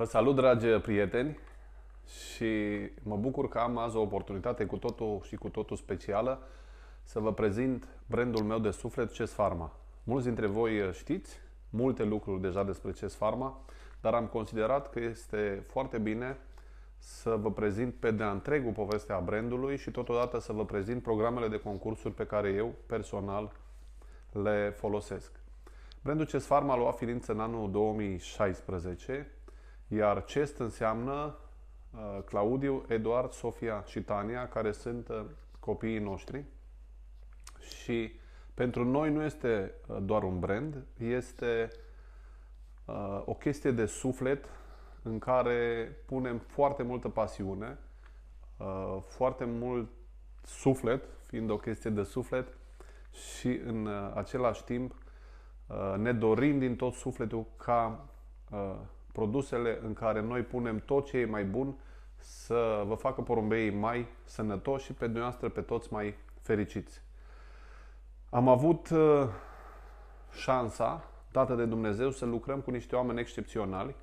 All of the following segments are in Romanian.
Vă salut, dragi prieteni, și mă bucur că am azi o oportunitate cu totul și cu totul specială să vă prezint brandul meu de suflet, CES Pharma. Mulți dintre voi știți multe lucruri deja despre CES Pharma, dar am considerat că este foarte bine să vă prezint pe de-a întregul povestea brandului și totodată să vă prezint programele de concursuri pe care eu personal le folosesc. Brandul CES Pharma a luat ființă în anul 2016, iar CES înseamnă Claudiu, Eduard, Sofia și Tania, care sunt copiii noștri. Și pentru noi nu este doar un brand, este o chestie de suflet în care punem foarte multă pasiune, foarte mult suflet, fiind o chestie de suflet, și în același timp ne dorim din tot sufletul ca produsele în care noi punem tot ce e mai bun să vă facă porumbeii mai sănătoși și pe dumneavoastră, pe toți, mai fericiți. Am avut șansa dată de Dumnezeu să lucrăm cu niște oameni excepționali.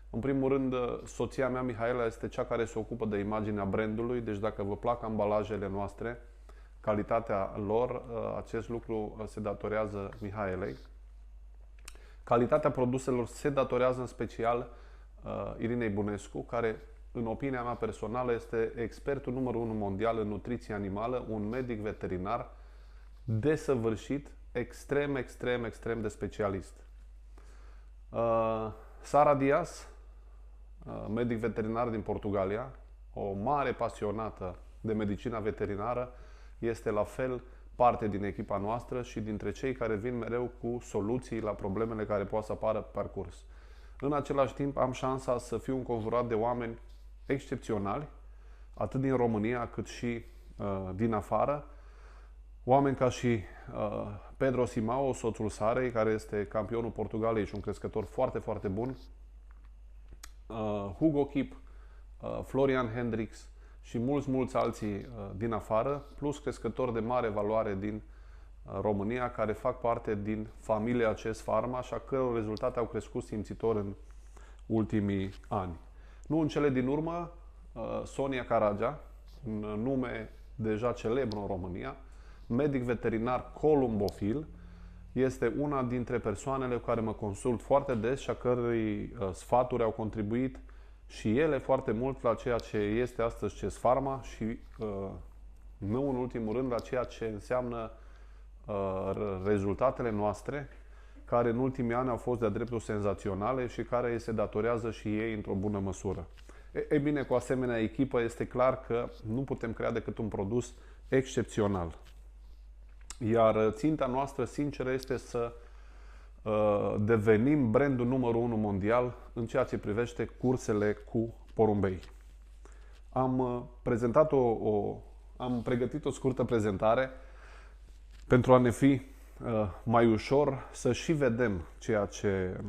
În primul rând, soția mea, Mihaela, este cea care se ocupă de imaginea brandului, deci dacă vă plac ambalajele noastre, calitatea lor, acest lucru se datorează Mihaelei. Calitatea produselor se datorează în special Irinei Bunescu, care, în opinia mea personală, este expertul numărul 1 mondial în nutriție animală, un medic veterinar desăvârșit, extrem de specialist. Sara Diaz, medic veterinar din Portugalia, o mare pasionată de medicina veterinară, este la fel parte din echipa noastră și dintre cei care vin mereu cu soluții la problemele care poate să apară pe parcurs. În același timp, am șansa să fiu înconjurat de oameni excepționali, atât din România cât și din afară. Oameni ca și Pedro Simao, soțul Sarei, care este campionul Portugaliei și un crescător foarte bun, Hugo Kip, Florian Hendrix și mulți alții din afară, plus crescători de mare valoare din România, care fac parte din familia CES Pharma și a căror rezultate au crescut simțitor în ultimii ani. Nu în cele din urmă, Sonia Caragea, un nume deja celebru în România, medic veterinar columbofil, este una dintre persoanele cu care mă consult foarte des și a cărui sfaturi au contribuit și ele foarte mult la ceea ce este astăzi CES Pharma și, nu în ultimul rând, la ceea ce înseamnă rezultatele noastre, care în ultimii ani au fost de-a dreptul senzaționale și care îi se datorează și ei într-o bună măsură. Ei bine, cu asemenea echipă este clar că nu putem crea decât un produs excepțional. Iar ținta noastră, sinceră, este să devenim brandul numărul 1 mondial în ceea ce privește cursele cu porumbei. Am pregătit o scurtă prezentare pentru a ne fi mai ușor să și vedem ceea ce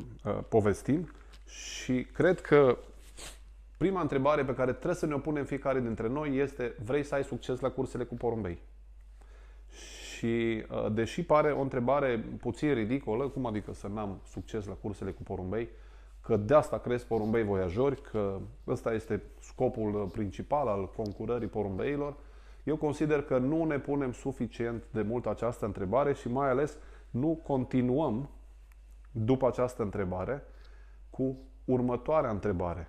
povestim și cred că prima întrebare pe care trebuie să ne o punem fiecare dintre noi este: vrei să ai succes la cursele cu porumbei? Și deși pare o întrebare puțin ridicolă, cum adică să n-am succes la cursele cu porumbei, că de asta cresc porumbei voiajori, că ăsta este scopul principal al concurării porumbeilor, eu consider că nu ne punem suficient de mult această întrebare și mai ales nu continuăm după această întrebare cu următoarea întrebare.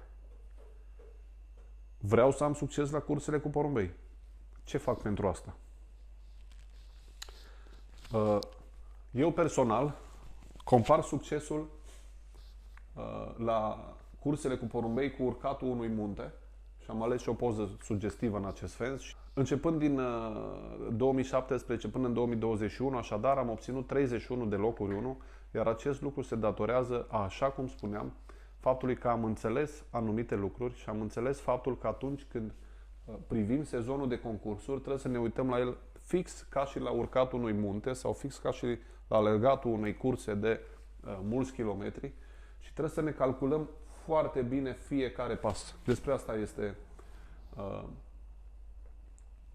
Vreau să am succes la cursele cu porumbei. Ce fac pentru asta? Eu personal compar succesul la cursele cu porumbei cu urcatul unui munte și am ales și o poză sugestivă în acest sens. Începând din 2017 până în 2021, așadar, am obținut 31 de locuri 1, iar acest lucru se datorează, așa cum spuneam, faptului că am înțeles anumite lucruri și am înțeles faptul că atunci când privim sezonul de concursuri, trebuie să ne uităm la el fix ca și la urcatul unui munte sau fix ca și la alergatul unei curse de mulți kilometri și trebuie să ne calculăm foarte bine fiecare pas. Despre asta este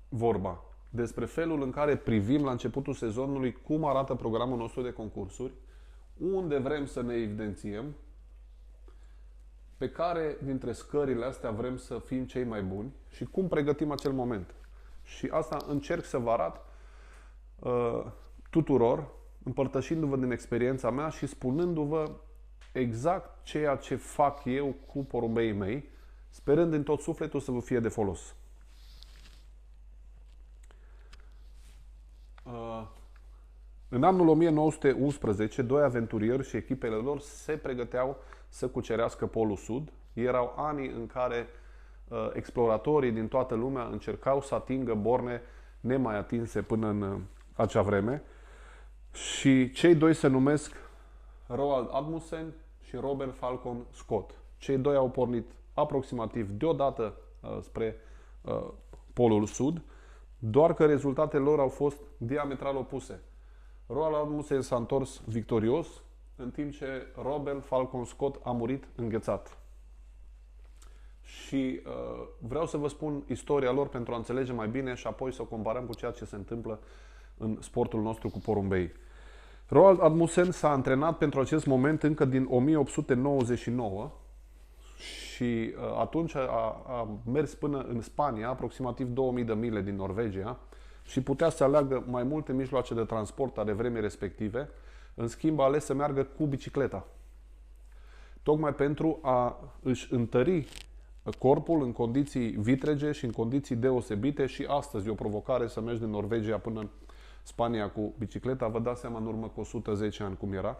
vorba. Despre felul în care privim la începutul sezonului cum arată programul nostru de concursuri, unde vrem să ne evidențiem, pe care dintre scările astea vrem să fim cei mai buni și cum pregătim acel moment. Și asta încerc să vă arăt tuturor, împărtășindu-vă din experiența mea și spunându-vă exact ceea ce fac eu cu porumbeii mei, sperând din tot sufletul să vă fie de folos. În anul 1911, doi aventurieri și echipele lor se pregăteau să cucerească Polul Sud. Erau anii în care exploratorii din toată lumea încercau să atingă borne nemai atinse până în acea vreme. Și cei doi se numesc Roald Amundsen și Robert Falcon Scott. Cei doi au pornit aproximativ deodată spre Polul Sud, doar că rezultatele lor au fost diametral opuse. Roald Amundsen s-a întors victorios, în timp ce Robert Falcon Scott a murit înghețat. Și vreau să vă spun istoria lor pentru a înțelege mai bine și apoi să o comparăm cu ceea ce se întâmplă în sportul nostru cu porumbei. Roald Amundsen s-a antrenat pentru acest moment încă din 1899 și atunci a mers până în Spania, aproximativ 2000 de mile din Norvegia, și putea să aleagă mai multe mijloace de transport ale vremii respective. În schimb, a ales să meargă cu bicicleta. Tocmai pentru a își întări corpul în condiții vitrege și în condiții deosebite, și astăzi e o provocare să mergi din Norvegia până în Spania cu bicicleta. Vă dați seama în urmă cu 110 ani cum era.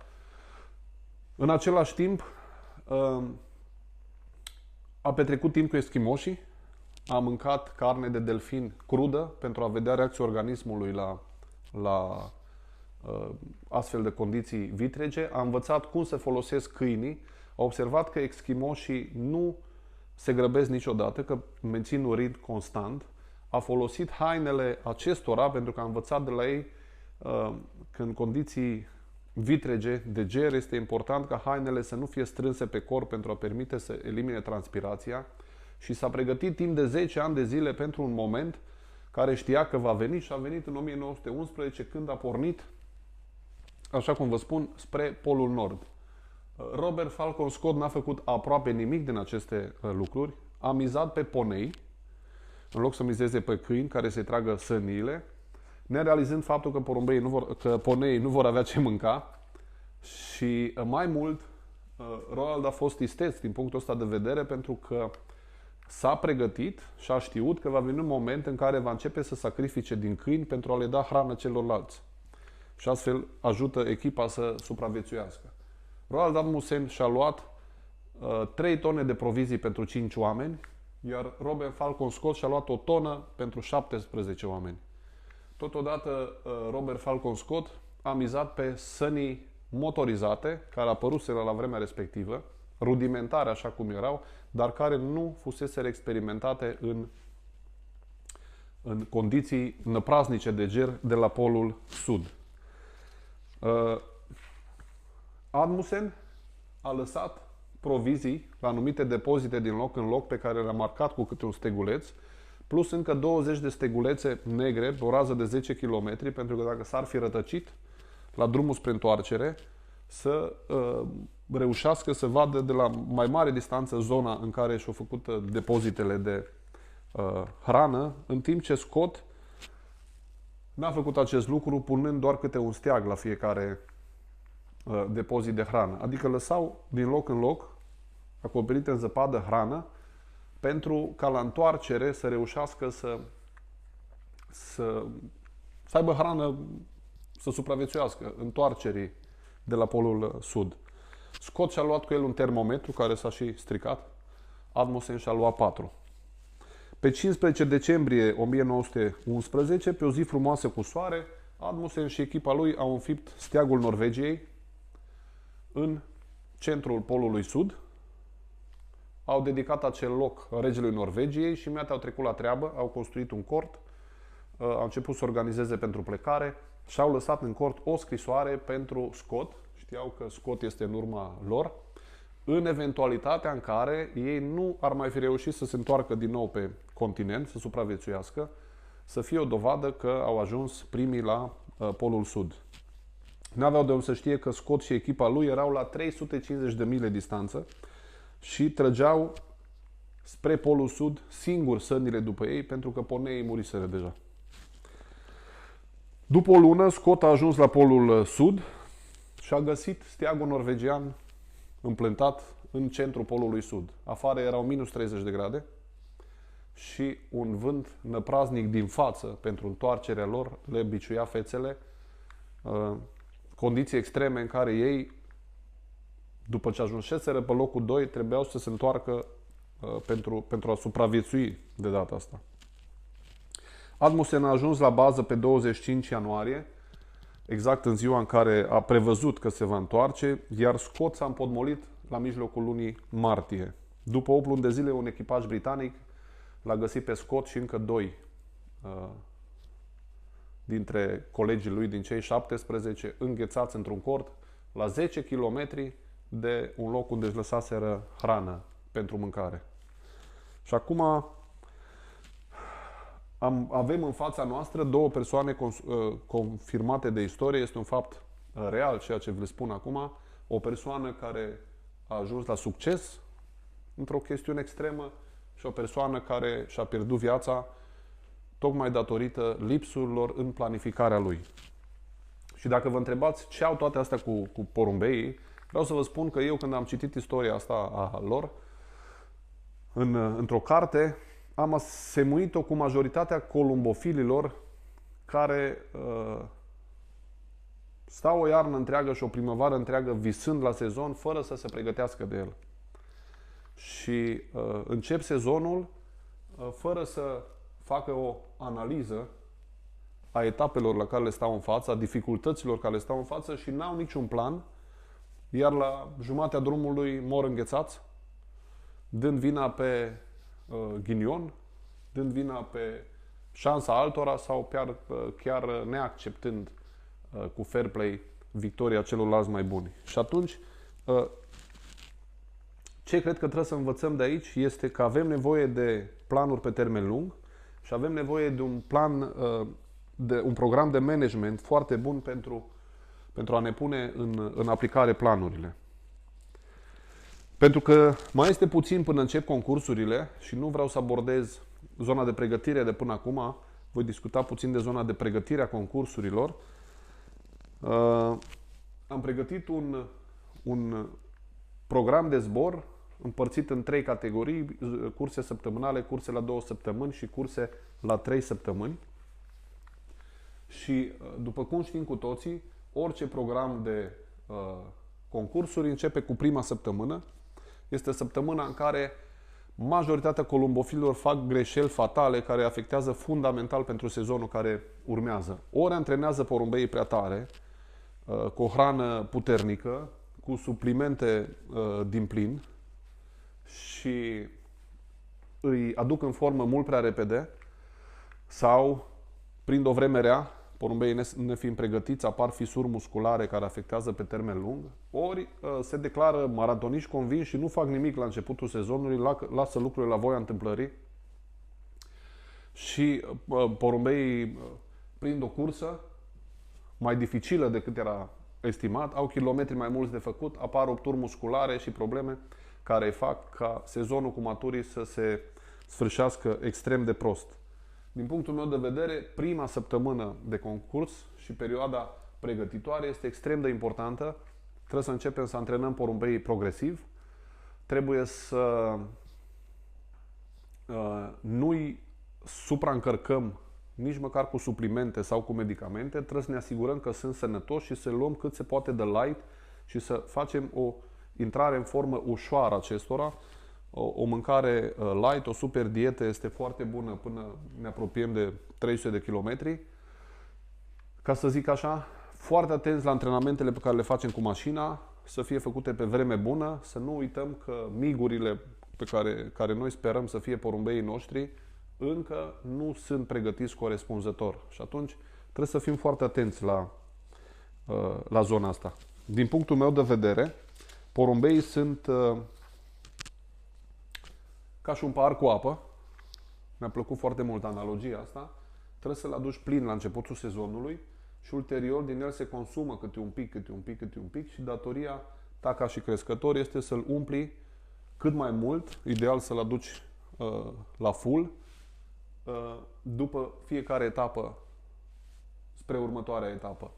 În același timp, a petrecut timp cu eschimoșii, a mâncat carne de delfin crudă pentru a vedea reacția organismului la astfel de condiții vitrege, a învățat cum se folosesc câinii, a observat că eschimoșii nu se grăbesc niciodată, că mențin un ritm constant, a folosit hainele acestora pentru că a învățat de la ei că în condiții vitrege de ger este important ca hainele să nu fie strânse pe corp pentru a permite să elimine transpirația, și s-a pregătit timp de 10 ani de zile pentru un moment care știa că va veni și a venit în 1911 când a pornit, așa cum vă spun, spre Polul Nord. Robert Falcon Scott n-a făcut aproape nimic din aceste lucruri, a mizat pe ponei, în loc să mizeze pe câini care să-i tragă săniile, nerealizând faptul că poneii nu vor avea ce mânca. Și mai mult, Roald a fost isteț din punctul ăsta de vedere, pentru că s-a pregătit și a știut că va veni un moment în care va începe să sacrifice din câini pentru a le da hrană celorlalți. Și astfel ajută echipa să supraviețuiască. Roald Amundsen și-a luat 3 tone de provizii pentru 5 oameni, iar Robert Falcon Scott și-a luat o tonă pentru 17 oameni. Totodată, Robert Falcon Scott a mizat pe sănii motorizate, care apăruseră la vremea respectivă, rudimentare așa cum erau, dar care nu fuseseră experimentate în condiții năpraznice de ger de la Polul Sud. Amundsen a lăsat provizii la anumite depozite din loc în loc, pe care le-a marcat cu câte un steguleț, plus încă 20 de stegulețe negre pe o rază de 10 km, pentru că dacă s-ar fi rătăcit la drumul spre întoarcere, să reușească să vadă de la mai mare distanță zona în care și-au făcut depozitele de hrană, în timp ce Scott n-a făcut acest lucru, punând doar câte un steag la fiecare depozit de hrană. Adică lăsau din loc în loc, acoperite în zăpadă, hrană, pentru ca la întoarcere să reușească să aibă hrană, să supraviețuiască întoarcerii de la Polul Sud. Scott și-a luat cu el un termometru care s-a și stricat. Amundsen și-a luat 4. Pe 15 decembrie 1911, pe o zi frumoasă cu soare, Amundsen și echipa lui au înfipt steagul Norvegiei în centrul Polului Sud. Au dedicat acel loc regelui Norvegiei și imediat au trecut la treabă, au construit un cort, au început să organizeze pentru plecare și au lăsat în cort o scrisoare pentru Scott. Știau că Scott este în urma lor, în eventualitatea în care ei nu ar mai fi reușit să se întoarcă din nou pe continent, să supraviețuiască, să fie o dovadă că au ajuns primii la Polul Sud. N-aveau de unde să știe că Scott și echipa lui erau la 350 de mile distanță și trăgeau spre Polul Sud, singuri sănile după ei, pentru că porneii muriseră deja. După o lună, Scott a ajuns la Polul Sud și a găsit steagul norvegian împlantat în centrul Polului Sud. Afară erau minus 30 de grade și un vânt năpraznic din față pentru întoarcerea lor le biciuia fețele, condiții extreme în care ei, după ce ajunseseră pe locul 2, trebuiau să se întoarcă pentru a supraviețui de data asta. Asmussen a ajuns la bază pe 25 ianuarie, exact în ziua în care a prevăzut că se va întoarce, iar Scott s-a împotmolit la mijlocul lunii martie. După 8 luni de zile, un echipaj britanic l-a găsit pe Scott și încă 2 dintre colegii lui, din cei 17, înghețați într-un cort la 10 km de un loc unde își lăsaseră hrană pentru mâncare. Și acum avem în fața noastră 2 persoane confirmate de istorie. Este un fapt real ceea ce vă spun acum. O persoană care a ajuns la succes într-o chestiune extremă și o persoană care și-a pierdut viața tocmai datorită lipsurilor în planificarea lui. Și dacă vă întrebați ce au toate astea cu porumbeii, vreau să vă spun că eu, când am citit istoria asta a lor într-o carte, am asemuit-o cu majoritatea columbofililor care stau o iarnă întreagă și o primăvară întreagă visând la sezon fără să se pregătească de el. Și încep sezonul fără să facă o analiză a etapelor la care le stau în față, a dificultăților care le stau în față și n-au niciun plan, iar la jumatea drumului mor înghețați, dând vina pe ghinion, dând vina pe șansa altora sau chiar neacceptând cu fair play victoria celorlalți mai buni. Și atunci, ce cred că trebuie să învățăm de aici este că avem nevoie de planuri pe termen lung și avem nevoie de un plan, de un program de management foarte bun pentru a ne pune în aplicare planurile. Pentru că mai este puțin până încep concursurile și nu vreau să abordez zona de pregătire de până acum, voi discuta puțin de zona de pregătire a concursurilor. Am pregătit un program de zbor împărțit în 3 categorii: curse săptămânale, curse la 2 săptămâni și curse la 3 săptămâni. Și după cum știm cu toții, orice program de concursuri începe cu prima săptămână. Este săptămâna în care majoritatea columbofililor fac greșeli fatale care afectează fundamental pentru sezonul care urmează. Ori antrenează porumbeii prea tare, cu o hrană puternică, cu suplimente din plin și îi aduc în formă mult prea repede, sau prind o vreme rea, porumbeii nefiind pregătiți, apar fisuri musculare care afectează pe termen lung, ori se declară maratoniști convinși și nu fac nimic la începutul sezonului, lasă lucrurile la voia întâmplării și porumbeii prind o cursă mai dificilă decât era estimat, au kilometri mai mulți de făcut, apar rupturi musculare și probleme care fac ca sezonul cu maturii să se sfârșească extrem de prost. Din punctul meu de vedere, prima săptămână de concurs și perioada pregătitoare este extrem de importantă. Trebuie să începem să antrenăm porumbeii progresiv. Trebuie să nu-i supraîncărcăm nici măcar cu suplimente sau cu medicamente. Trebuie să ne asigurăm că sunt sănătoși și să luăm cât se poate de light și să facem o intrare în formă ușoară acestora. O mâncare light, o super dietă este foarte bună până ne apropiem de 300 de kilometri. Ca să zic așa, foarte atenți la antrenamentele pe care le facem cu mașina, să fie făcute pe vreme bună, să nu uităm că migurile pe care noi sperăm să fie porumbeii noștri încă nu sunt pregătiți corespunzător. Și atunci trebuie să fim foarte atenți la zona asta. Din punctul meu de vedere, porumbeii sunt ca și un pahar cu apă. Mi-a plăcut foarte mult analogia asta. Trebuie să-l aduci plin la începutul sezonului și ulterior din el se consumă câte un pic și datoria ta ca și crescător este să-l umpli cât mai mult, ideal să-l aduci la full după fiecare etapă spre următoarea etapă.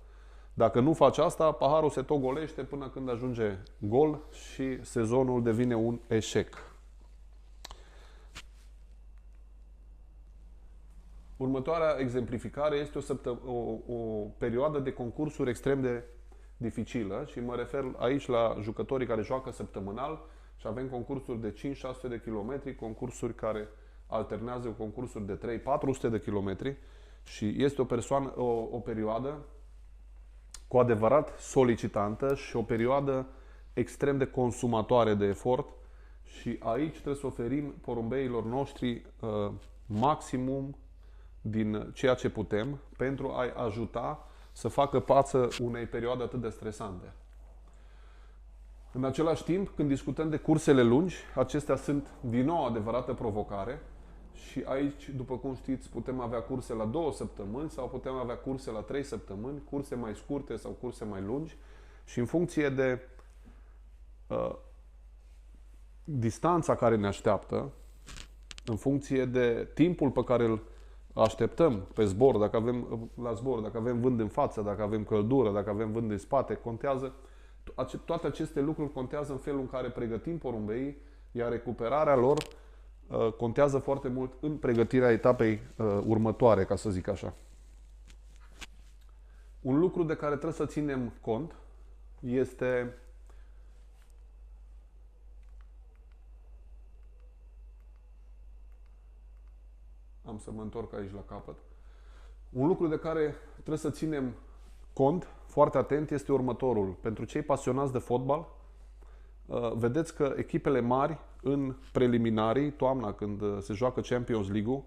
Dacă nu faci asta, paharul se tot golește până când ajunge gol și sezonul devine un eșec. Următoarea exemplificare este o perioadă de concursuri extrem de dificilă și mă refer aici la jucătorii care joacă săptămânal și avem concursuri de 5-600 de kilometri, concursuri care alternează cu concursuri de 3-400 de kilometri și este o perioadă cu adevărat solicitantă și o perioadă extrem de consumatoare de efort și aici trebuie să oferim porumbeilor noștri maximum din ceea ce putem pentru a-i ajuta să facă față unei perioade atât de stresante. În același timp, când discutăm de cursele lungi, acestea sunt din nou o adevărată provocare și aici, după cum știți, putem avea curse la 2 săptămâni sau putem avea curse la 3 săptămâni, curse mai scurte sau curse mai lungi și în funcție de distanța care ne așteaptă, în funcție de timpul pe care îl așteptăm pe zbor, dacă avem vânt în față, dacă avem căldură, dacă avem vânt în spate, contează. Toate aceste lucruri contează în felul în care pregătim porumbeii, iar recuperarea lor contează foarte mult în pregătirea etapei următoare, ca să zic așa. Un lucru de care trebuie să ținem cont este am să mă întorc aici la capăt. Un lucru de care trebuie să ținem cont foarte atent este următorul. Pentru cei pasionați de fotbal, vedeți că echipele mari în preliminarii, toamna când se joacă Champions League-ul,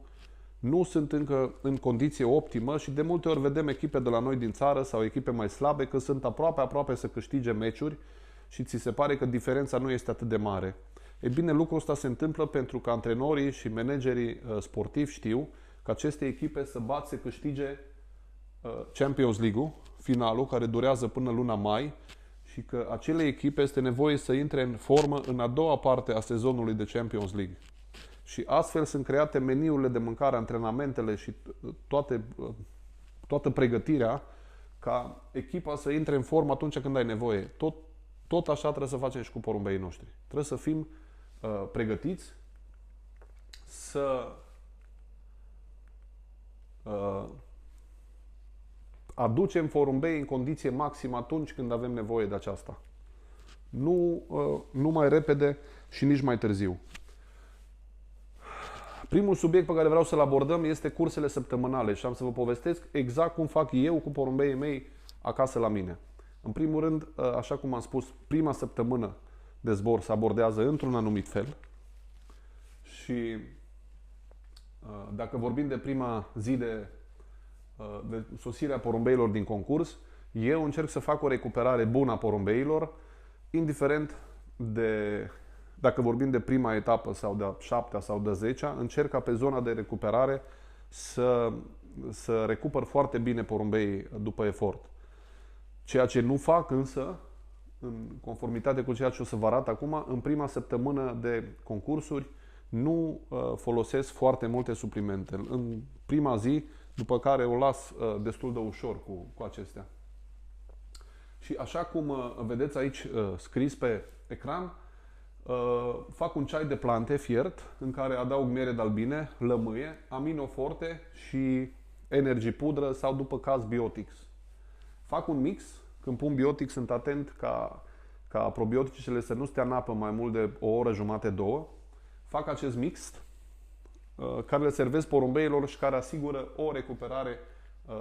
nu sunt încă în condiție optimă și de multe ori vedem echipe de la noi din țară sau echipe mai slabe că sunt aproape să câștige meciuri și ți se pare că diferența nu este atât de mare. E bine, lucrul ăsta se întâmplă pentru că antrenorii și managerii sportivi știu că aceste echipe să câștige Champions League-ul, finalul, care durează până luna mai și că acele echipe este nevoie să intre în formă în a doua parte a sezonului de Champions League. Și astfel sunt create meniurile de mâncare, antrenamentele și toată pregătirea ca echipa să intre în formă atunci când ai nevoie. Tot așa trebuie să facem și cu porumbeii noștri. Trebuie să fim pregătiți să aducem porumbei în condiție maximă atunci când avem nevoie de aceasta. Nu mai repede și nici mai târziu. Primul subiect pe care vreau să-l abordăm este cursele săptămânale și am să vă povestesc exact cum fac eu cu porumbeii mei acasă la mine. În primul rând, așa cum am spus, prima săptămână de zbor se abordează într-un anumit fel și dacă vorbim de prima zi de sosirea porumbeilor din concurs, eu încerc să fac o recuperare bună a porumbeilor, indiferent de dacă vorbim de prima etapă sau de a 7-a sau de a 10-a, încerc ca pe zona de recuperare să recuper foarte bine porumbeii după efort. Ceea ce nu fac însă, în conformitate cu ceea ce o să vă arăt acum, în prima săptămână de concursuri nu folosesc foarte multe suplimente. În prima zi, după care o las destul de ușor cu acestea. Și așa cum vedeți aici scris pe ecran, fac un ceai de plante fiert în care adaug miere de albine, lămâie, aminoforte și energy pudră sau după caz biotics. Fac un mix. Când pun biotic sunt atent ca probioticele să nu stea în apă mai mult de o oră jumate, 2. Fac acest mix care le servesc porumbeilor și care asigură o recuperare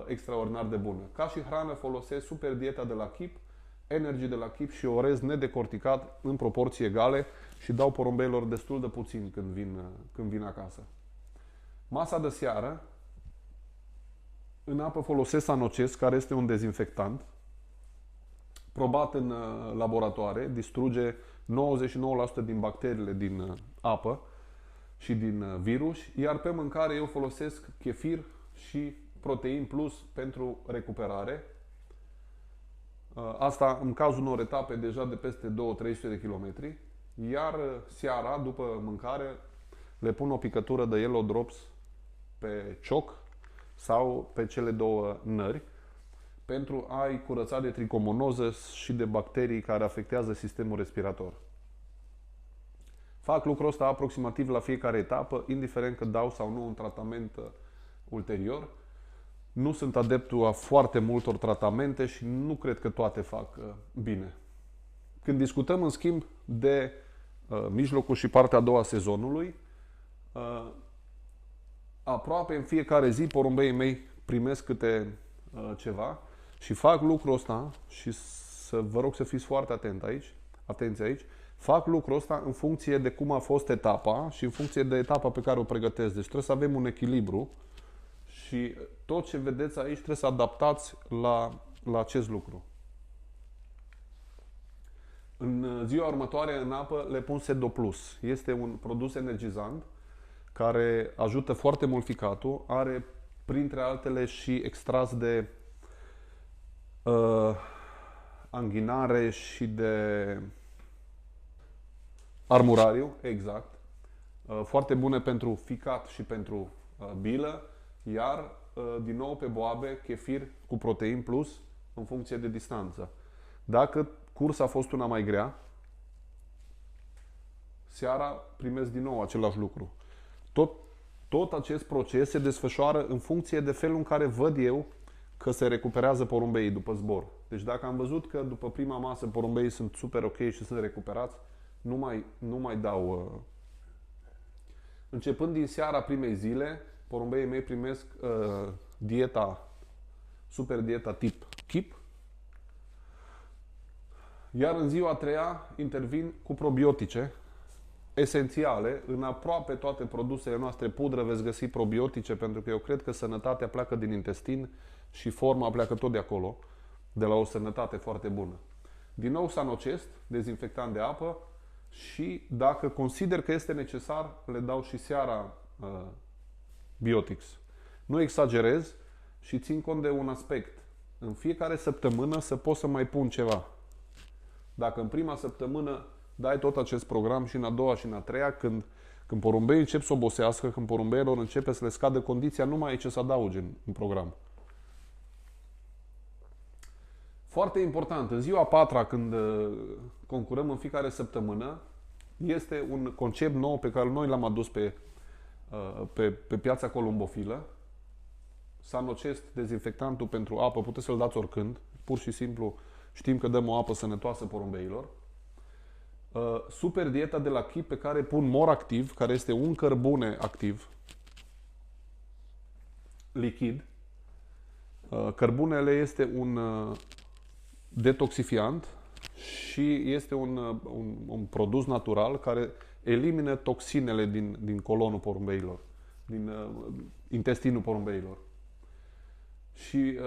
extraordinar de bună. Ca și hrană folosesc super dieta de la Keep, Energy de la Keep și orez nedecorticat în proporții egale și dau porumbeilor destul de puțin când vin acasă. Masa de seară, în apă folosesc Sanoces, care este un dezinfectant probat în laboratoare, distruge 99% din bacteriile din apă și din virus, iar pe mâncare eu folosesc chefir și protein plus pentru recuperare. Asta în cazul unor etape deja de peste 200-300 de kilometri. Iar seara, după mâncare, le pun o picătură de Yellow Drops pe cioc sau pe cele două nări pentru a-i curăța de tricomonoză și de bacterii care afectează sistemul respirator. Fac lucrul ăsta aproximativ la fiecare etapă, indiferent că dau sau nu un tratament ulterior. Nu sunt adeptul a foarte multor tratamente și nu cred că toate fac bine. Când discutăm, în schimb, de mijlocul și partea a doua sezonului, aproape în fiecare zi porumbeii mei primesc câte ceva și fac lucrul ăsta și vă rog să fiți foarte atenți aici. Fac lucrul ăsta în funcție de cum a fost etapa și în funcție de etapa pe care o pregătesc. Deci trebuie să avem un echilibru și tot ce vedeți aici trebuie să adaptați la acest lucru. În ziua următoare, în apă, le pun Sedo Plus. Este un produs energizant care ajută foarte mult ficatul. Are, printre altele, și extras de anghinare și de armurariu, exact. Foarte bune pentru ficat și pentru bilă. Iar, din nou, pe boabe, chefir cu protein plus în funcție de distanță. Dacă cursa a fost una mai grea, seara primesc din nou același lucru. Tot acest proces se desfășoară în funcție de felul în care văd eu că se recuperează porumbeii după zbor. Deci dacă am văzut că după prima masă porumbeii sunt super ok și sunt recuperați, nu mai dau. Începând din seara primei zile, porumbeii mei primesc super dieta tip KIP. Iar în ziua a treia intervin cu probiotice esențiale. În aproape toate produsele noastre pudră veți găsi probiotice, pentru că eu cred că sănătatea pleacă din intestin și forma pleacă tot de acolo, de la o sănătate foarte bună. Din nou Sanocest, dezinfectant de apă, și dacă consider că este necesar, le dau și seara Biotix. Nu exagerez și țin cont de un aspect. În fiecare săptămână să pot să mai pun ceva. Dacă în prima săptămână dai tot acest program și în a doua și în a treia, când porumbeii încep să obosească, când porumbeilor începe să le scadă condiția, nu mai e ce să adaugi în program. Foarte important, în ziua a patra, când concurăm în fiecare săptămână, este un concept nou pe care noi l-am adus pe piața columbofilă. Sanocest, dezinfectantul pentru apă, puteți să-l dați oricând. Pur și simplu știm că dăm o apă sănătoasă porumbeilor. Super dieta de la KIP, pe care pun Mor Activ, care este un cărbune activ, lichid. Cărbunele este un detoxifiant și este un produs natural care elimină toxinele din colonul porumbeilor, din intestinul porumbeilor. Și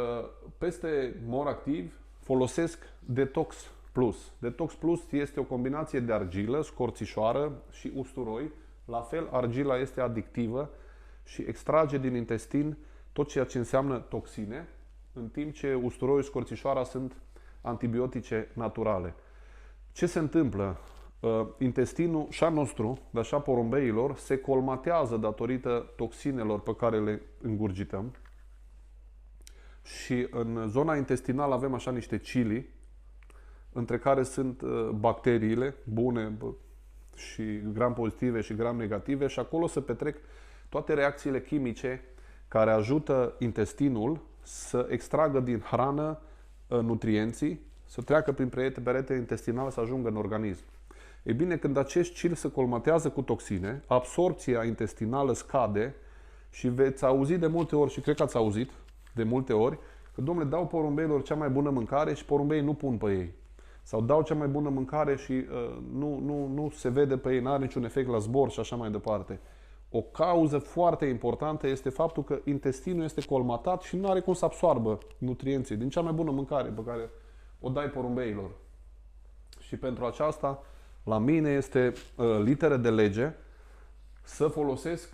peste Mor Activ folosesc Detox Plus. Detox Plus este o combinație de argilă, scorțișoară și usturoi. La fel, argila este adictivă și extrage din intestin tot ceea ce înseamnă toxine, în timp ce usturoiul și scorțișoara sunt antibiotice naturale. Ce se întâmplă? Intestinul și a nostru, dar și a porumbeilor, se colmatează datorită toxinelor pe care le îngurgităm. Și în zona intestinală avem așa niște cilii, între care sunt bacteriile bune și gram pozitive și gram negative, și acolo se petrec toate reacțiile chimice care ajută intestinul să extragă din hrană nutrienții, să treacă prin perete intestinală, să ajungă în organism. Ei bine, când acești cili se colmatează cu toxine, absorpția intestinală scade și veți auzi de multe ori, și cred că ați auzit de multe ori, că, domnule, dau porumbeilor cea mai bună mâncare și porumbeii nu pun pe ei. Sau dau cea mai bună mâncare și nu se vede pe ei, nu are niciun efect la zbor și așa mai departe. O cauză foarte importantă este faptul că intestinul este colmatat și nu are cum să absoarbă nutrienții din cea mai bună mâncare pe care o dai porumbeilor. Și pentru aceasta, la mine este literă de lege să folosesc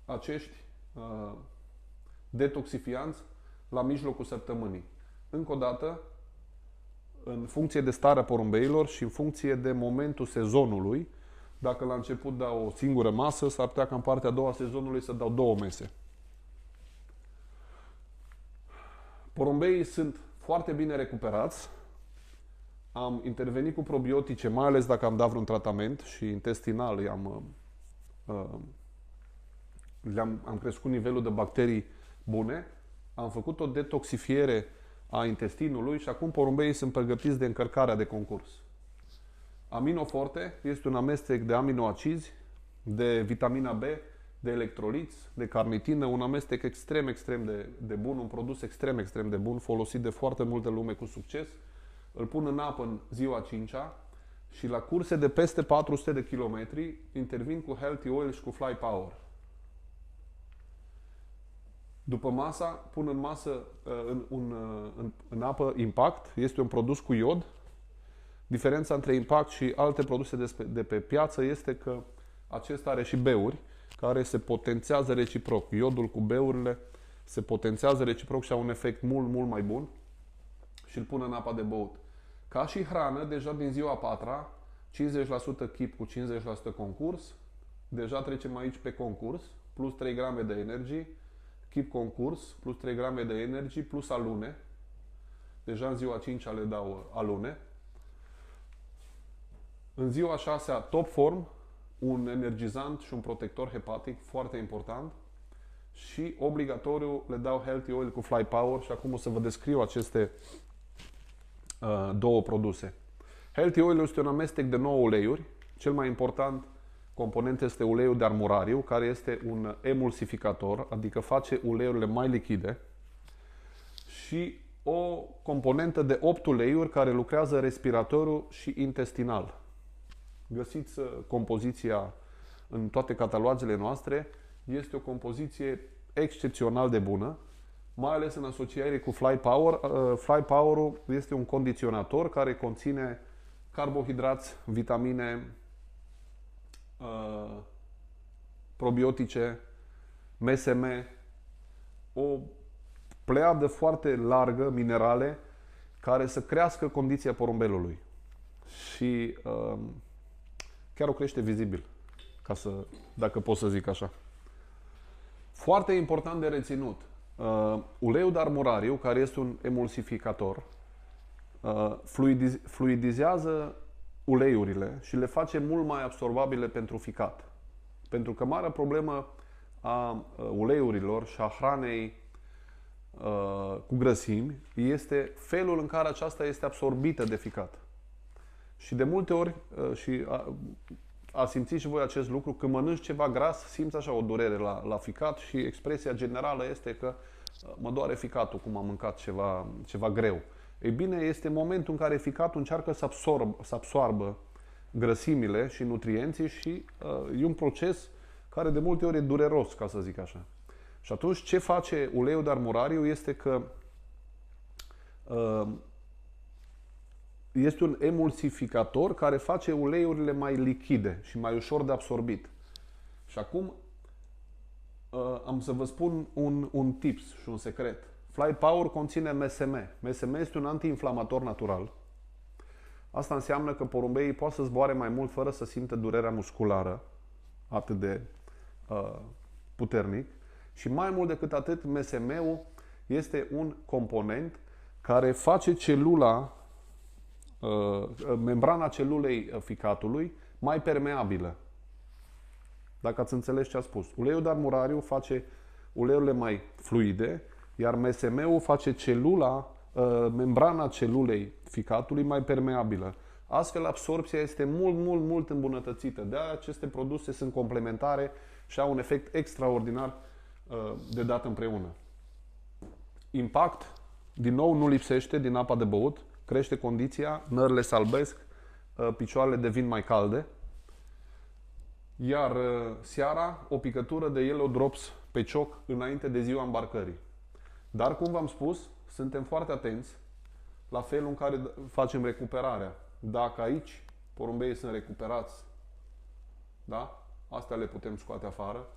acești detoxifianți la mijlocul săptămânii. Încă o dată, în funcție de starea porumbeilor și în funcție de momentul sezonului. Dacă la început dau o singură masă, s-ar putea ca în partea a doua a sezonului să dau 2 mese. Porumbeii sunt foarte bine recuperați. Am intervenit cu probiotice, mai ales dacă am dat vreun tratament și intestinal am crescut nivelul de bacterii bune. Am făcut o detoxifiere a intestinului și acum porumbeii sunt pregătiți de încărcarea de concurs. Aminoforte este un amestec de aminoacizi, de vitamina B, de electroliți, de carnitină, un amestec extrem de bun, un produs extrem de bun, folosit de foarte multă lume cu succes. Îl pun în apă în ziua 5-a și la curse de peste 400 de kilometri intervin cu Healthy Oil și cu Fly Power. După masa, pun în masă în apă Impact. Este un produs cu iod. Diferența între Impact și alte produse de pe piață este că acesta are și beuri care se potențează reciproc. Iodul cu beurile se potențează reciproc și au un efect mult mai bun și îl pun în apa de băut. Ca și hrană, deja din ziua 4-a, 50% chip cu 50% concurs. Deja trecem aici pe concurs, plus 3 grame de energy, chip concurs, plus 3 grame de energy, plus alune. Deja în ziua 5-a le dau alune. În ziua 6-a, top form, un energizant și un protector hepatic foarte important. Și obligatoriu le dau Healthy Oil cu Fly Power și acum o să vă descriu aceste două produse. Healthy Oil este un amestec de 9 uleiuri. Cel mai important component este uleiul de armurariu, care este un emulsificator, adică face uleiurile mai lichide. Și o componentă de 8 uleiuri care lucrează respiratoriu și intestinal. Găsiți compoziția în toate catalogele noastre. Este o compoziție excepțional de bună, mai ales în asociere cu Fly Power. Fly Power-ul este un condiționator care conține carbohidrați, vitamine, probiotice, MSM, o pleiadă foarte largă, minerale, care să crească condiția porumbelului. Și chiar o crește vizibil, dacă pot să zic așa. Foarte important de reținut, uleiul de armurariu, care este un emulsificator, fluidizează uleiurile și le face mult mai absorbabile pentru ficat. Pentru că marea problemă a uleiurilor și a hranei cu grăsimi este felul în care aceasta este absorbită de ficat. Și de multe ori, a simțit și voi acest lucru, când mănânci ceva gras, simți așa o durere la ficat și expresia generală este că mă doare ficatul cum am mâncat ceva greu. Ei bine, este momentul în care ficatul încearcă să absoarbă grăsimile și nutrienții și e un proces care de multe ori e dureros, ca să zic așa. Și atunci ce face uleiul de armurariu este că este un emulsificator care face uleiurile mai lichide și mai ușor de absorbit. Și acum am să vă spun un tips și un secret. Fly Power conține MSM. MSM este un antiinflamator natural. Asta înseamnă că porumbeii pot să zboare mai mult fără să simtă durerea musculară atât de puternic. Și mai mult decât atât, MSM-ul este un component care face membrana celulei ficatului mai permeabilă. Dacă ați înțeles ce a spus. Uleiul de armurariu face uleiurile mai fluide, iar MSM-ul face membrana celulei ficatului mai permeabilă. Astfel, absorpția este mult îmbunătățită. De-aia aceste produse sunt complementare și au un efect extraordinar de dat împreună. Impact, din nou, nu lipsește din apa de băut, crește condiția, nările se albesc, picioarele devin mai calde. Iar seara, o picătură de Yellow Drops pe cioc înainte de ziua îmbarcării. Dar, cum v-am spus, suntem foarte atenți la felul în care facem recuperarea. Dacă aici porumbeii sunt recuperați, da? Astea le putem scoate afară.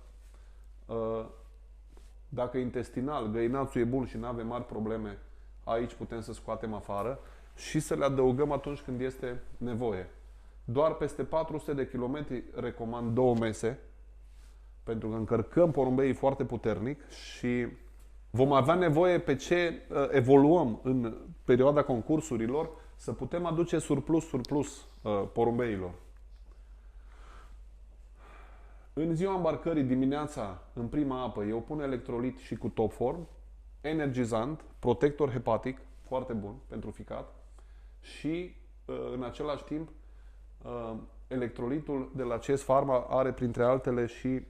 Dacă intestinal, găinațul e bun și nu avem mari probleme, aici putem să scoatem afară. și să le adăugăm atunci când este nevoie. Doar peste 400 de kilometri recomand 2 mese, pentru că încărcăm porumbeii foarte puternic și vom avea nevoie pe ce evoluăm în perioada concursurilor să putem aduce surplus porumbeilor. În ziua îmbarcării dimineața, în prima apă, eu pun electrolit și cu Topform, energizant, protector hepatic, foarte bun pentru ficat și în același timp electrolitul de la CS Pharma are printre altele și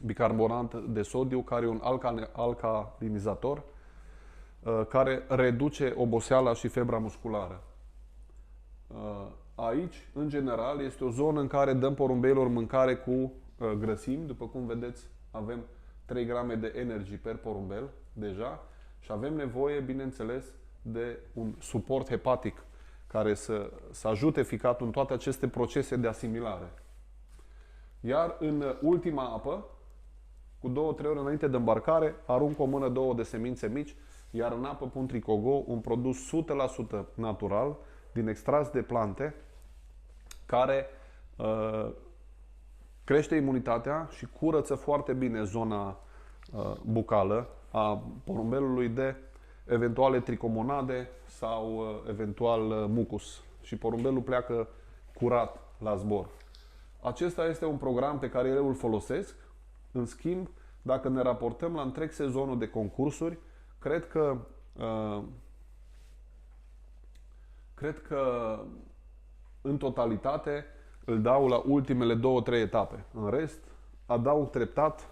bicarbonat de sodiu, care e un alcalinizator care reduce oboseala și febra musculară. Aici, în general, este o zonă în care dăm porumbeilor mâncare cu grăsimi. După cum vedeți, avem 3 grame de energy per porumbel deja și avem nevoie, bineînțeles, de un suport hepatic care să ajute ficatul în toate aceste procese de asimilare. Iar în ultima apă, cu 2-3 ore înainte de îmbarcare, arunc o mână, 2 de semințe mici, iar în apă pun Tricogo, un produs 100% natural, din extras de plante, care crește imunitatea și curăță foarte bine zona bucală a porumbelului de eventuale tricomonade sau eventual mucus. Și porumbelul pleacă curat la zbor. Acesta este un program pe care eu îl folosesc. În schimb, dacă ne raportăm la întreg sezonul de concursuri, cred că în totalitate îl dau la ultimele 2-3 etape. În rest, adaug treptat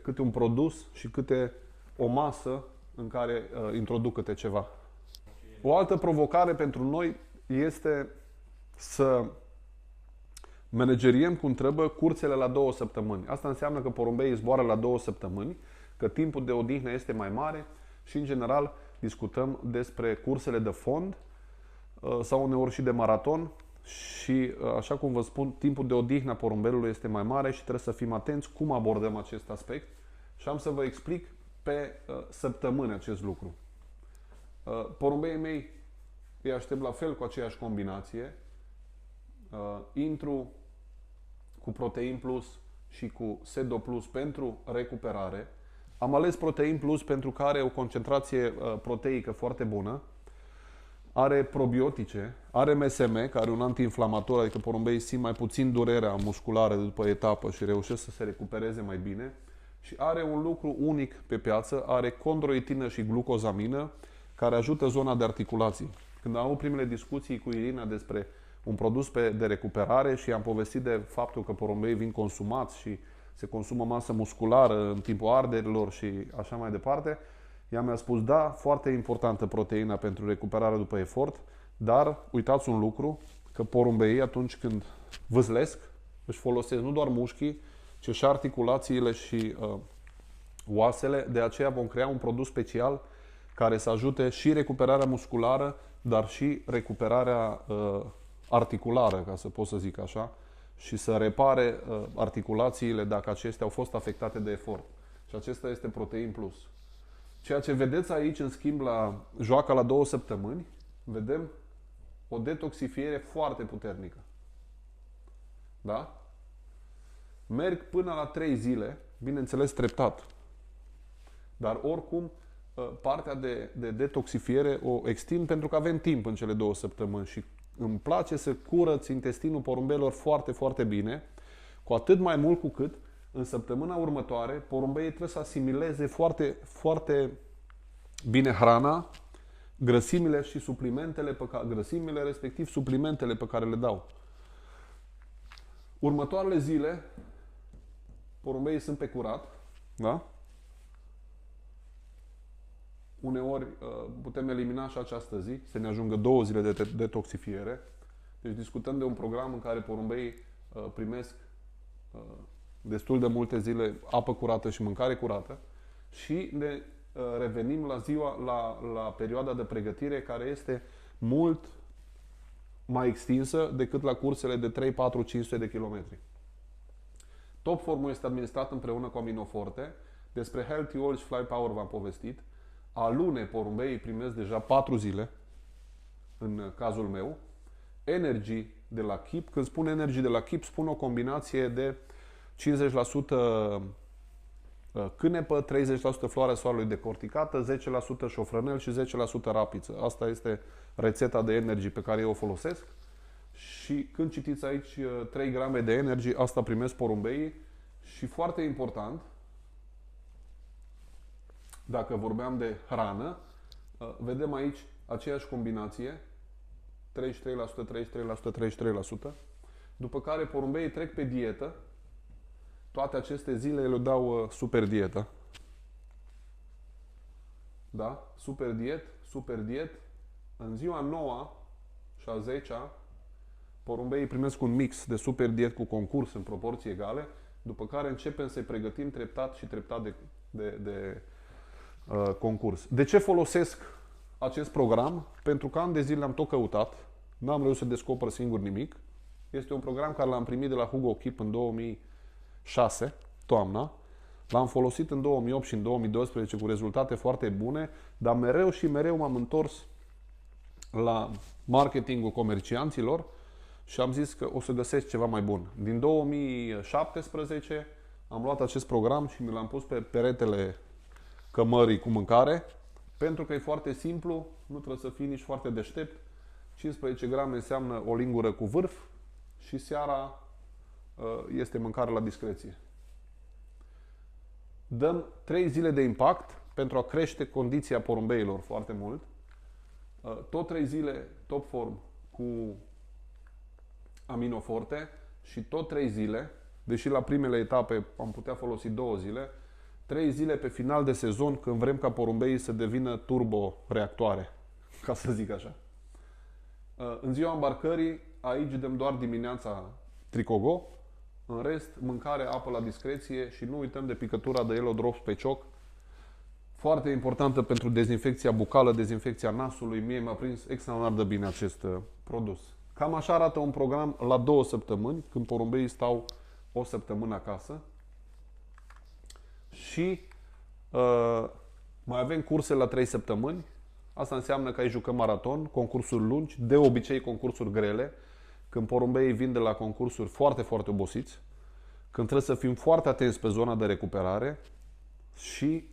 câte un produs și câte o masă în care introduc câte ceva. O altă provocare pentru noi este să manageriem cum trebuie cursele la 2 săptămâni. Asta înseamnă că porumbeii zboară la 2 săptămâni, că timpul de odihnă este mai mare și, în general, discutăm despre cursele de fond sau uneori și de maraton și, așa cum vă spun, timpul de odihnă a porumbelului este mai mare și trebuie să fim atenți cum abordăm acest aspect și am să vă explic pe săptămâni acest lucru. Porumbeii mei îi aștept la fel cu aceeași combinație. Intru cu Protein Plus și cu Sedo Plus pentru recuperare. Am ales Protein Plus pentru că are o concentrație proteică foarte bună, are probiotice, are MSM, care e un antiinflamator, adică porumbeii simt mai puțin durerea musculară după etapă și reușesc să se recupereze mai bine. Și are un lucru unic pe piață, are condroitină și glucozamină, care ajută zona de articulații. Când am avut primele discuții cu Irina despre un produs de recuperare și am povestit de faptul că porumbeii vin consumați și se consumă masă musculară în timpul arderilor și așa mai departe, ea mi-a spus, da, foarte importantă proteina pentru recuperare după efort, dar uitați un lucru, că porumbeii atunci când vâslesc, își folosesc nu doar mușchii, ci și articulațiile și oasele, de aceea vom crea un produs special care să ajute și recuperarea musculară, dar și recuperarea articulară, ca să pot să zic așa, și să repare articulațiile dacă acestea au fost afectate de efort. Și acesta este Protein Plus. Ceea ce vedeți aici, în schimb, la joaca la 2 săptămâni, vedem o detoxifiere foarte puternică. Da? Merg până la 3 zile, bineînțeles treptat. Dar oricum, partea de detoxifiere o extind pentru că avem timp în cele 2 săptămâni și îmi place să curăț intestinul porumbelor foarte, foarte bine, cu atât mai mult cu cât în săptămâna următoare porumbeii trebuie să asimileze foarte, foarte bine hrana, grăsimile și suplimentele, grăsimile respectiv suplimentele pe care le dau. Următoarele zile porumbeii sunt pe curat, da? Uneori putem elimina și această zi, să ne ajungă 2 zile de detoxifiere. Deci discutăm de un program în care porumbeii primesc destul de multe zile apă curată și mâncare curată și ne revenim la perioada de pregătire, care este mult mai extinsă decât la cursele de 3, 4, 500 de kilometri. Topformul este administrat împreună cu Aminoforte. Despre Healthy Oil și Fly Power v-am povestit. Alune porumbeii primesc deja 4 zile în cazul meu. Energy de la Keep, când spun Energy de la Keep, spun o combinație de 50% cânepă, 30% floarea soarelui decorticată, 10% șofrănel și 10% rapiță. Asta este rețeta de Energy pe care eu o folosesc. Și când citiți aici 3 grame de Energy, asta primesc porumbeii. Și foarte important, dacă vorbeam de hrană, vedem aici aceeași combinație, 33%, după care porumbeii trec pe dietă. Toate aceste zile le dau super dietă. Da? Super diet. În ziua 9 și a 10-a, porumbeii primesc un mix de super diet cu concurs în proporții egale, după care începem să-i pregătim treptat de concurs. De ce folosesc acest program? Pentru că ani de zile am tot căutat, n-am reușit să descoper singur nimic. Este un program care l-am primit de la Hugo Keep în 2006, toamna. L-am folosit în 2008 și în 2012 cu rezultate foarte bune, dar mereu și mereu m-am întors la marketingul comercianților și am zis că o să găsesc ceva mai bun. Din 2017 am luat acest program și mi l-am pus pe peretele cămării cu mâncare, pentru că e foarte simplu, nu trebuie să fii nici foarte deștept. 15 grame înseamnă o lingură cu vârf și seara este mâncare la discreție. Dăm 3 zile de impact pentru a crește condiția porumbeilor foarte mult. Tot 3 zile top form cu aminoforte și tot 3 zile, deși la primele etape am putea folosi 2 zile, 3 zile pe final de sezon când vrem ca porumbeii să devină turboreactoare, ca să zic așa. În ziua îmbarcării, aici dăm doar dimineața tricogo, în rest, mâncare, apă la discreție și nu uităm de picătura de Yellow Drops pe cioc. Foarte importantă pentru dezinfecția bucală, dezinfecția nasului. Mie mi-a prins extraordinar de bine acest produs. Cam așa arată un program la 2 săptămâni, când porumbeii stau o săptămână acasă. Și mai avem curse la 3 săptămâni. Asta înseamnă că ai jucăm maraton, concursuri lungi, de obicei concursuri grele, când porumbeii vin de la concursuri foarte, foarte obosiți, când trebuie să fim foarte atenți pe zona de recuperare și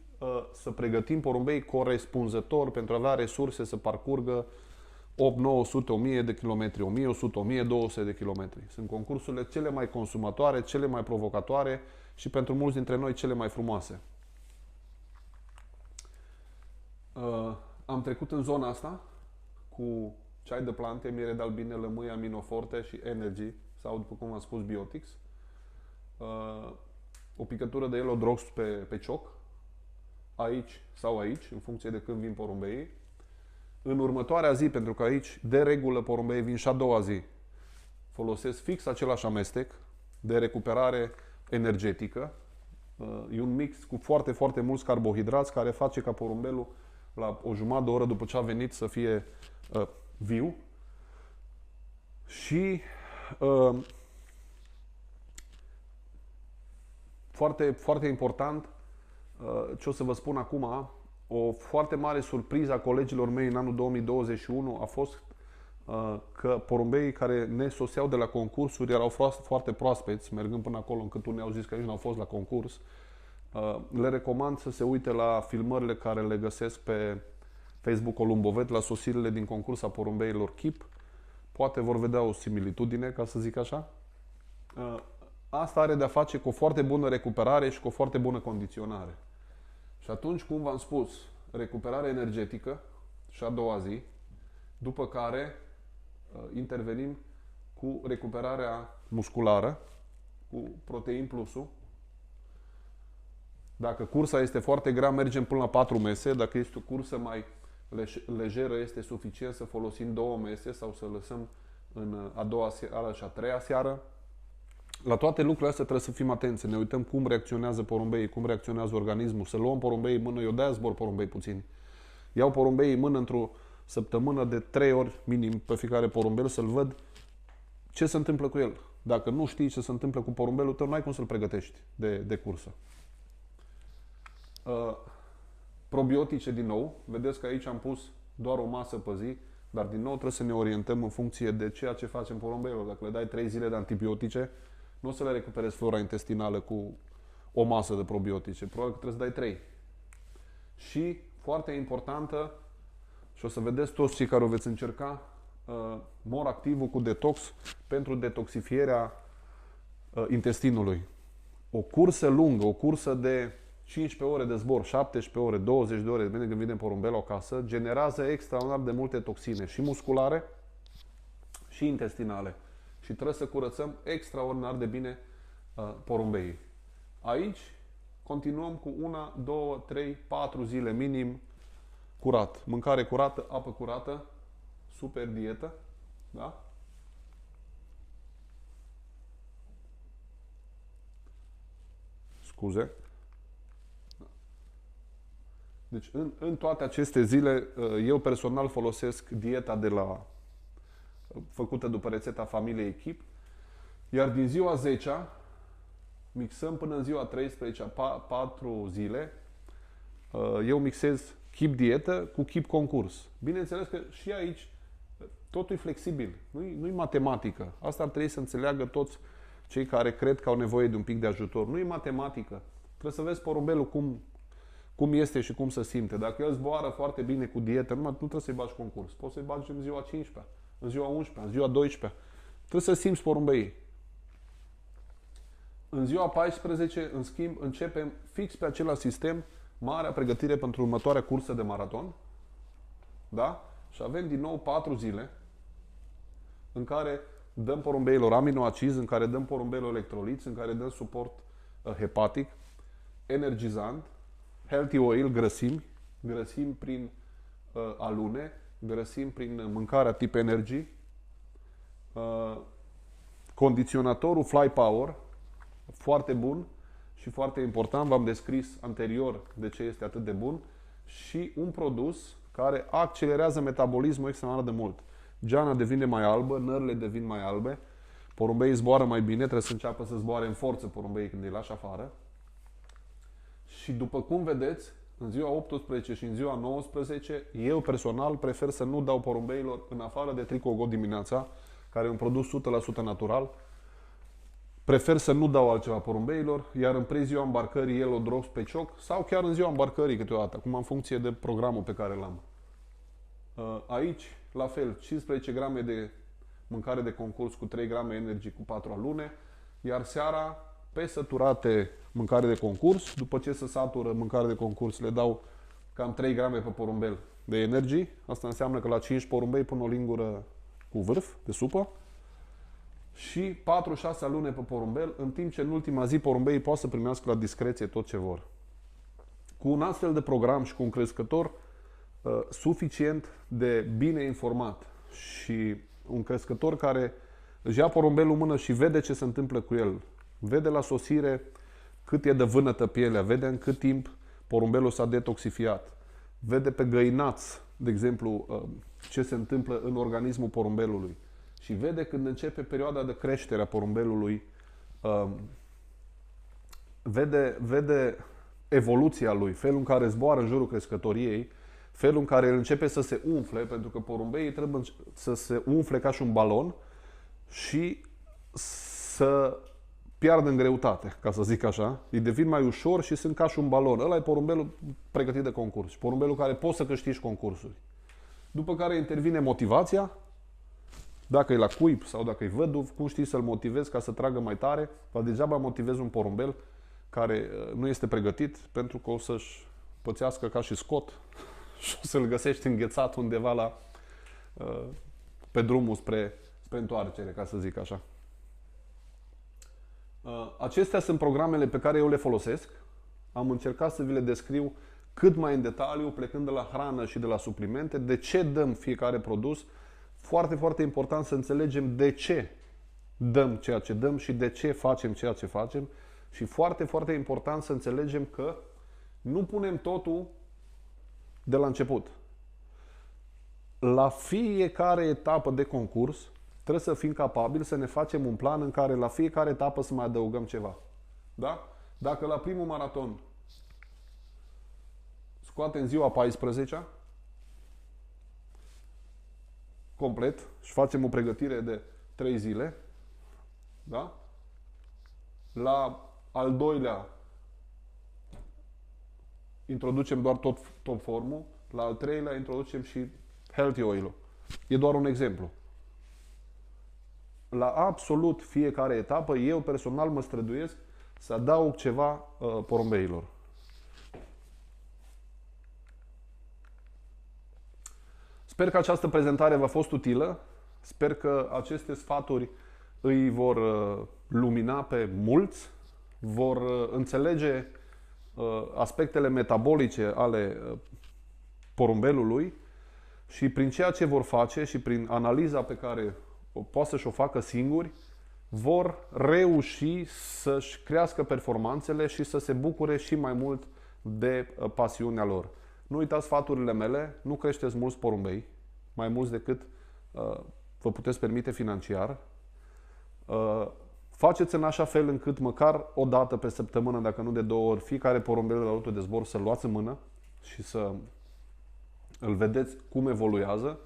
să pregătim porumbeii corespunzător pentru a avea resurse să parcurgă 8, 900, 1000 de kilometri, 1100, 1200 de kilometri. Sunt concursurile cele mai consumatoare, cele mai provocatoare și pentru mulți dintre noi cele mai frumoase. Am trecut în zona asta cu ceai de plante, miere de albine, lămâie, aminoforte și Energy, sau după cum am spus, Biotics. O picătură de Yellow Drops pe cioc, aici sau aici, în funcție de când vin porumbeii. În următoarea zi, pentru că aici, de regulă, porumbeii vin și a doua zi, folosesc fix același amestec de recuperare energetică. E un mix cu foarte, foarte mulți carbohidrați care face ca porumbelul la o jumătate de oră după ce a venit să fie viu. Și foarte, foarte important, ce o să vă spun acum, o foarte mare surpriză a colegilor mei în anul 2021 a fost că porumbeii care ne soseau de la concursuri erau foarte proaspeți, mergând până acolo încât unii au zis că nici n-au fost la concurs. Le recomand să se uite la filmările care le găsesc pe Facebook Columbovet, la sosirile din concurs a porumbeilor Keep. Poate vor vedea o similitudine, ca să zic așa. Asta are de-a face cu o foarte bună recuperare și cu o foarte bună condiționare. Și atunci, cum v-am spus, recuperare energetică și a doua zi, după care intervenim cu recuperarea musculară, cu Protein Plus-ul. Dacă cursa este foarte grea, mergem până la 4 mese. Dacă este o cursă mai lejeră, este suficient să folosim 2 mese sau să lăsăm în a doua seară și a treia seară. La toate lucrurile astea trebuie să fim atenți, să ne uităm cum reacționează porumbeii, cum reacționează organismul, să luăm porumbeii în mână. Eu de-aia zbor porumbei puțini. Iau porumbeii în mână într-o săptămână de 3 ori minim pe fiecare porumbel să-l văd ce se întâmplă cu el. Dacă nu știi ce se întâmplă cu porumbelul tău, n-ai cum să-l pregătești de cursă. Probiotice din nou. Vedeți că aici am pus doar o masă pe zi. Dar din nou trebuie să ne orientăm în funcție de ceea ce facem porumbeilor. Dacă le dai 3 zile de antibiotice, nu o să le recuperezi flora intestinală cu o masă de probiotice. Probabil că trebuie să dai 3. Și, foarte importantă, și o să vedeți toți cei care o veți încerca, Moractivul cu detox pentru detoxifierea intestinului. O cursă lungă, o cursă de 15 ore de zbor, 17 ore, 20 de ore, depinde când vine porumbelul acasă, generează extraordinar de multe toxine, și musculare, și intestinale. Și trebuie să curățăm extraordinar de bine porumbeii. Aici continuăm cu 1, 2, 3, 4 zile minim curat. Mâncare curată, apă curată, super dietă, da? Scuze. Deci în toate aceste zile eu personal folosesc dieta făcută după rețeta familiei Chip, iar din ziua 10-a mixăm până în ziua 13-a 4 zile. Eu mixez Chip dietă cu Chip concurs. Bineînțeles că și aici totul e flexibil, nu-i matematică. Asta ar trebui să înțeleagă toți cei care cred că au nevoie de un pic de ajutor. Nu e matematică. Trebuie să vezi porumbelul cum este și cum se simte. Dacă el zboară foarte bine cu dietă, nu trebuie să-i bagi concurs. Poți să-i bagi în ziua 15, în ziua 11, în ziua 12. Trebuie să simți porumbeii. În ziua 14, în schimb, începem fix pe același sistem, marea pregătire pentru următoarea cursă de maraton. Da? Și avem din nou 4 zile în care dăm porumbeilor aminoacizi, în care dăm porumbeilor electroliți, în care dăm suport hepatic, energizant, healthy oil, grăsimi prin alune, grăsimi prin mâncarea tip energy, condiționatorul Fly Power, foarte bun și foarte important, v-am descris anterior de ce este atât de bun, și un produs care accelerează metabolismul extraordinar de mult. Geana devine mai albă, nările devin mai albe, porumbeii zboară mai bine, trebuie să înceapă să zboare în forță porumbeii când îi lași afară. Și după cum vedeți, în ziua 18 și în ziua 19, eu personal prefer să nu dau porumbeilor în afară de Tricogot dimineața, care e un produs 100% natural. Prefer să nu dau altceva porumbeilor, iar în ziua îmbarcării Yellow Drops pe cioc sau chiar în ziua îmbarcării câteodată, acum în funcție de programul pe care l-am. Aici, la fel, 15 grame de mâncare de concurs cu 3 grame energy cu 4 alune, iar seara, pe săturate mâncare de concurs, după ce se satură mâncare de concurs, le dau cam 3 grame pe porumbel de energy. Asta înseamnă că la 5 porumbei pun o lingură cu vârf de supă și 4-6 alune pe porumbel, în timp ce în ultima zi porumbeii pot să primească la discreție tot ce vor. Cu un astfel de program și cu un crescător suficient de bine informat și un crescător care își ia porumbelul în mână și vede ce se întâmplă cu el, vede la sosire cât e de vânătă pielea, vede în cât timp porumbelul s-a detoxifiat, vede pe găinaț, de exemplu, ce se întâmplă în organismul porumbelului și vede când începe perioada de creștere a porumbelului, vede evoluția lui, felul în care zboară în jurul crescătoriei, felul în care el începe să se umfle, pentru că porumbeii trebuie să se umfle ca și un balon și să piardă în greutate, ca să zic așa. Îi devin mai ușor și sunt ca și un balon. Ăla e porumbelul pregătit de concurs. Porumbelul care poți să câștigi concursuri. După care intervine motivația. Dacă e la cuib sau dacă e văduv, cum știi să-l motivezi ca să tragă mai tare? Dar degeaba motivezi un porumbel care nu este pregătit, pentru că o să-și pățească ca și scot și o să-l găsești înghețat undeva pe drumul spre întoarcere, ca să zic așa. Acestea sunt programele pe care eu le folosesc. Am încercat să vi le descriu cât mai în detaliu, plecând de la hrană și de la suplimente, de ce dăm fiecare produs. Foarte, foarte important să înțelegem de ce dăm ceea ce dăm și de ce facem ceea ce facem. Și foarte, foarte important să înțelegem că nu punem totul de la început. La fiecare etapă de concurs trebuie să fim capabili să ne facem un plan în care la fiecare etapă să mai adăugăm ceva. Da? Dacă la primul maraton scoatem ziua 14-a, complet și facem o pregătire de 3 zile. Da? La al doilea introducem doar top formul, la al treilea introducem și healthy oil-ul. E doar un exemplu. La absolut fiecare etapă, eu personal mă străduiesc să adaug ceva porumbeilor. Sper că această prezentare v-a fost utilă. Sper că aceste sfaturi îi vor lumina pe mulți, vor înțelege aspectele metabolice ale porumbelului și prin ceea ce vor face și prin analiza pe care poate să-și o facă singuri, vor reuși să-și crească performanțele și să se bucure și mai mult de pasiunea lor. Nu uitați sfaturile mele, nu creșteți mulți porumbei, mai mulți decât vă puteți permite financiar. Faceți în așa fel încât măcar o dată pe săptămână, dacă nu de 2 ori, fiecare porumbel la rută de zbor să-l luați în mână și să îl vedeți cum evoluează.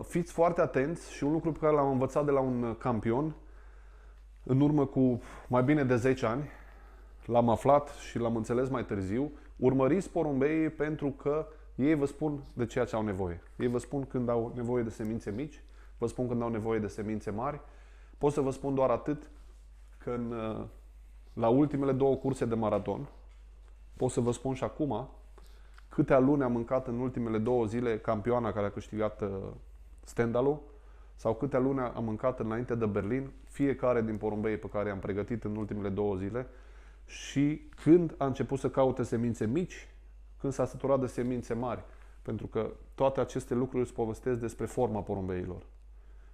Fiți foarte atenți și un lucru pe care l-am învățat de la un campion în urmă cu mai bine de 10 ani, l-am aflat și l-am înțeles mai târziu, urmăriți porumbeii pentru că ei vă spun de ceea ce au nevoie. Ei vă spun când au nevoie de semințe mici, vă spun când au nevoie de semințe mari. Pot să vă spun doar atât că la ultimele 2 curse de maraton, pot să vă spun și acum câte alune a mâncat în ultimele 2 zile campioana care a câștigat Stendalul sau câte alune a mâncat înainte de Berlin fiecare din porumbeii pe care i-am pregătit în ultimele 2 zile și când a început să caute semințe mici, când s-a săturat de semințe mari. Pentru că toate aceste lucruri îți povestesc despre forma porumbeilor.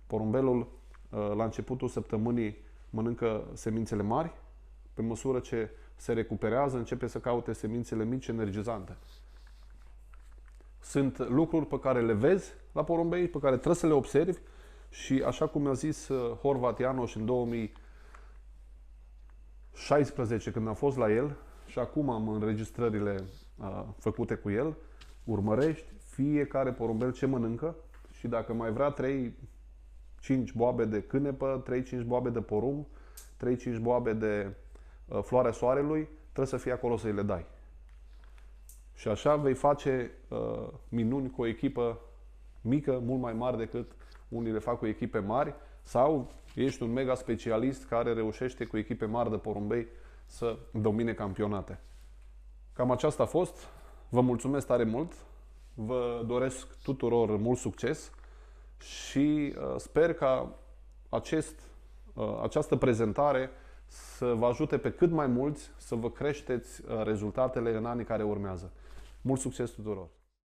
Porumbelul la începutul săptămânii mănâncă semințele mari, pe măsură ce se recuperează, începe să caute semințele mici energizante. Sunt lucruri pe care le vezi la porumbei, pe care trebuie să le observi și așa cum mi-a zis Horvat János în 2016 când am fost la el și acum am înregistrările făcute cu el, urmărești fiecare porumbel ce mănâncă și dacă mai vrea 3-5 boabe de cânepă, 3-5 boabe de porumb, 3-5 boabe de floarea soarelui, trebuie să fii acolo să-i le dai. Și așa vei face minuni cu o echipă mică, mult mai mare decât unii le fac cu echipe mari, sau ești un mega specialist care reușește cu echipe mari de porumbei să domine campionate. Cam aceasta a fost. Vă mulțumesc tare mult. Vă doresc tuturor mult succes și sper ca această prezentare să vă ajute pe cât mai mulți să vă creșteți rezultatele în anii care urmează. Mult succes tuturor!